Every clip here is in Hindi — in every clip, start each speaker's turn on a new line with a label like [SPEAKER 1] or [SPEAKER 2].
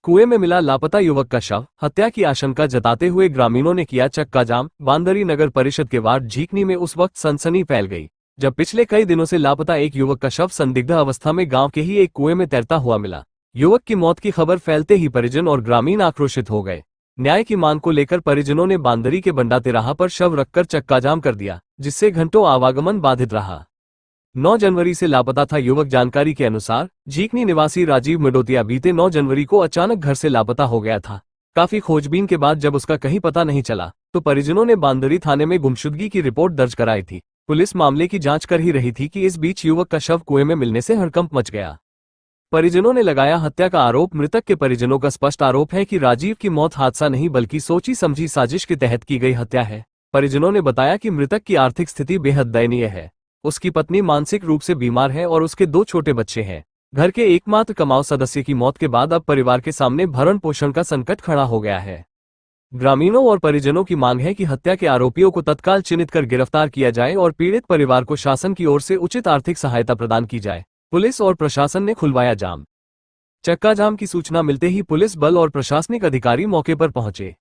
[SPEAKER 1] कुएं में मिला लापता युवक का शव, हत्या की आशंका जताते हुए ग्रामीणों ने किया चक्का जाम। बांदरी नगर परिषद के वार्ड झीकनी में उस वक्त सनसनी फैल गई जब पिछले कई दिनों से लापता एक युवक का शव संदिग्ध अवस्था में गांव के ही एक कुएं में तैरता हुआ मिला। युवक की मौत की खबर फैलते ही परिजन और ग्रामीण आक्रोशित हो गए। न्याय की मांग को लेकर परिजनों ने बांदरी के बंडा तिराहा पर शव रखकर चक्काजाम कर दिया, जिससे घंटों आवागमन बाधित रहा। 9 जनवरी से लापता था युवक। जानकारी के अनुसार झीकनी निवासी राजीव मिडोतिया बीते 9 जनवरी को अचानक घर से लापता हो गया था। काफी खोजबीन के बाद जब उसका कहीं पता नहीं चला तो परिजनों ने बांदरी थाने में गुमशुदगी की रिपोर्ट दर्ज कराई थी। पुलिस मामले की जांच कर ही रही थी कि इस बीच युवक का शव कुएं में मिलने से हड़कंप मच गया। परिजनों ने लगाया हत्या का आरोप। मृतक के परिजनों का स्पष्ट आरोप है कि राजीव की मौत हादसा नहीं बल्कि सोची समझी साजिश के तहत की गई हत्या है। परिजनों ने बताया कि मृतक की आर्थिक स्थिति बेहद दयनीय है। उसकी पत्नी मानसिक रूप से बीमार है और उसके 2 छोटे बच्चे हैं। घर के एकमात्र कमाऊ सदस्य की मौत के बाद अब परिवार के सामने भरण पोषण का संकट खड़ा हो गया है। ग्रामीणों और परिजनों की मांग है कि हत्या के आरोपियों को तत्काल चिन्हित कर गिरफ्तार किया जाए और पीड़ित परिवार को शासन की ओर से उचित आर्थिक सहायता प्रदान की जाए। पुलिस और प्रशासन ने खुलवाया जाम। चक्का जाम की सूचना मिलते ही पुलिस बल और प्रशासनिक अधिकारी मौके पर पहुंचे।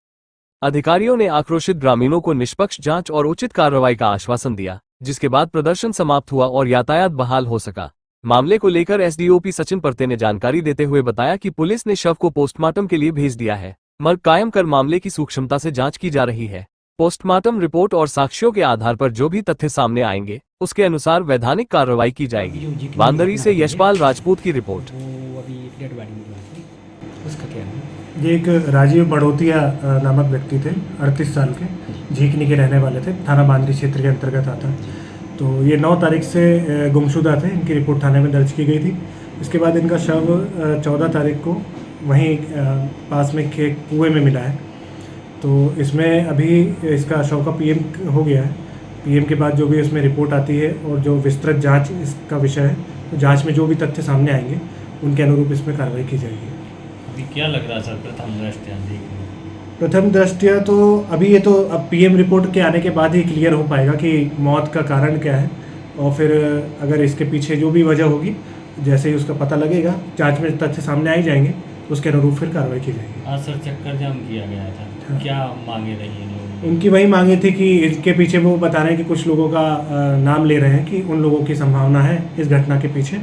[SPEAKER 1] अधिकारियों ने आक्रोशित ग्रामीणों को निष्पक्ष जांच और उचित कार्रवाई का आश्वासन दिया, जिसके बाद प्रदर्शन समाप्त हुआ और यातायात बहाल हो सका। मामले को लेकर एसडीओपी सचिन परते ने जानकारी देते हुए बताया कि पुलिस ने शव को पोस्टमार्टम के लिए भेज दिया है। मर्ग कायम कर मामले की सूक्ष्मता से जांच की जा रही है। पोस्टमार्टम रिपोर्ट और साक्ष्यों के आधार पर जो भी तथ्य सामने आएंगे उसके अनुसार वैधानिक कार्रवाई की जाएगी। बांदरी से यशपाल राजपूत की रिपोर्ट।
[SPEAKER 2] उसका क्या है?
[SPEAKER 3] ये एक राजीव बड़ोतिया नामक व्यक्ति थे, 38 साल के, झीकनी के रहने वाले थे, थाना बांदरी क्षेत्र के अंतर्गत आता। तो ये 9 तारीख से गुमशुदा थे। इनकी रिपोर्ट थाने में दर्ज की गई थी। इसके बाद इनका शव 14 तारीख को वहीं पास में के कुएं में मिला है। तो इसमें अभी इसका शव का पीएम हो गया है। पीएम के बाद जो भी इसमें रिपोर्ट आती है और जो विस्तृत जांच इसका विषय है, तो जांच में जो भी तथ्य सामने आएंगे उनके अनुरूप इसमें कार्रवाई की जाएगी।
[SPEAKER 2] अभी क्या लग रहा है सर
[SPEAKER 3] प्रथम दृष्टया तो अभी ये तो अब पीएम रिपोर्ट के आने के बाद ही क्लियर हो पाएगा कि मौत का कारण क्या है, और फिर अगर इसके पीछे जो भी वजह होगी, जैसे ही उसका पता लगेगा, जांच में तथ्य सामने आ ही जाएंगे, उसके अनुरूप फिर कार्रवाई की जाएगी।
[SPEAKER 2] आज सर चक्कर जाम किया गया था।
[SPEAKER 3] हाँ।
[SPEAKER 2] क्या मांगे रही है लोगों?
[SPEAKER 3] उनकी वही मांगे थी कि इसके पीछे वो बता रहे हैं कि कुछ लोगों का नाम ले रहे हैं कि उन लोगों की संभावना है इस घटना के पीछे।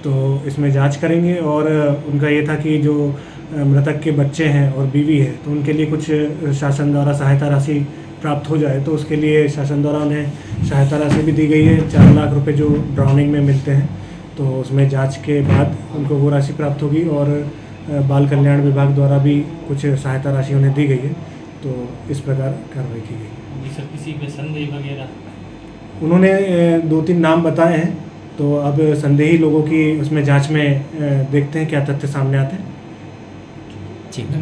[SPEAKER 3] तो इसमें जांच करेंगे। और उनका ये था कि जो मृतक के बच्चे हैं और बीवी है, तो उनके लिए कुछ शासन द्वारा सहायता राशि प्राप्त हो जाए, तो उसके लिए शासन द्वारा उन्हें सहायता राशि भी दी गई है। 4 लाख रुपए जो ड्राउनिंग में मिलते हैं, तो उसमें जांच के बाद उनको वो राशि प्राप्त होगी। और बाल कल्याण विभाग द्वारा भी कुछ सहायता राशि उन्हें दी गई है। तो इस प्रकार कार्रवाई की गई।
[SPEAKER 2] सर किसी पे संदेह वगैरह?
[SPEAKER 3] उन्होंने 2-3 नाम बताए हैं। तो अब संदेही लोगों की उसमें जांच में देखते हैं क्या तथ्य सामने आते हैं।
[SPEAKER 2] ठीक है।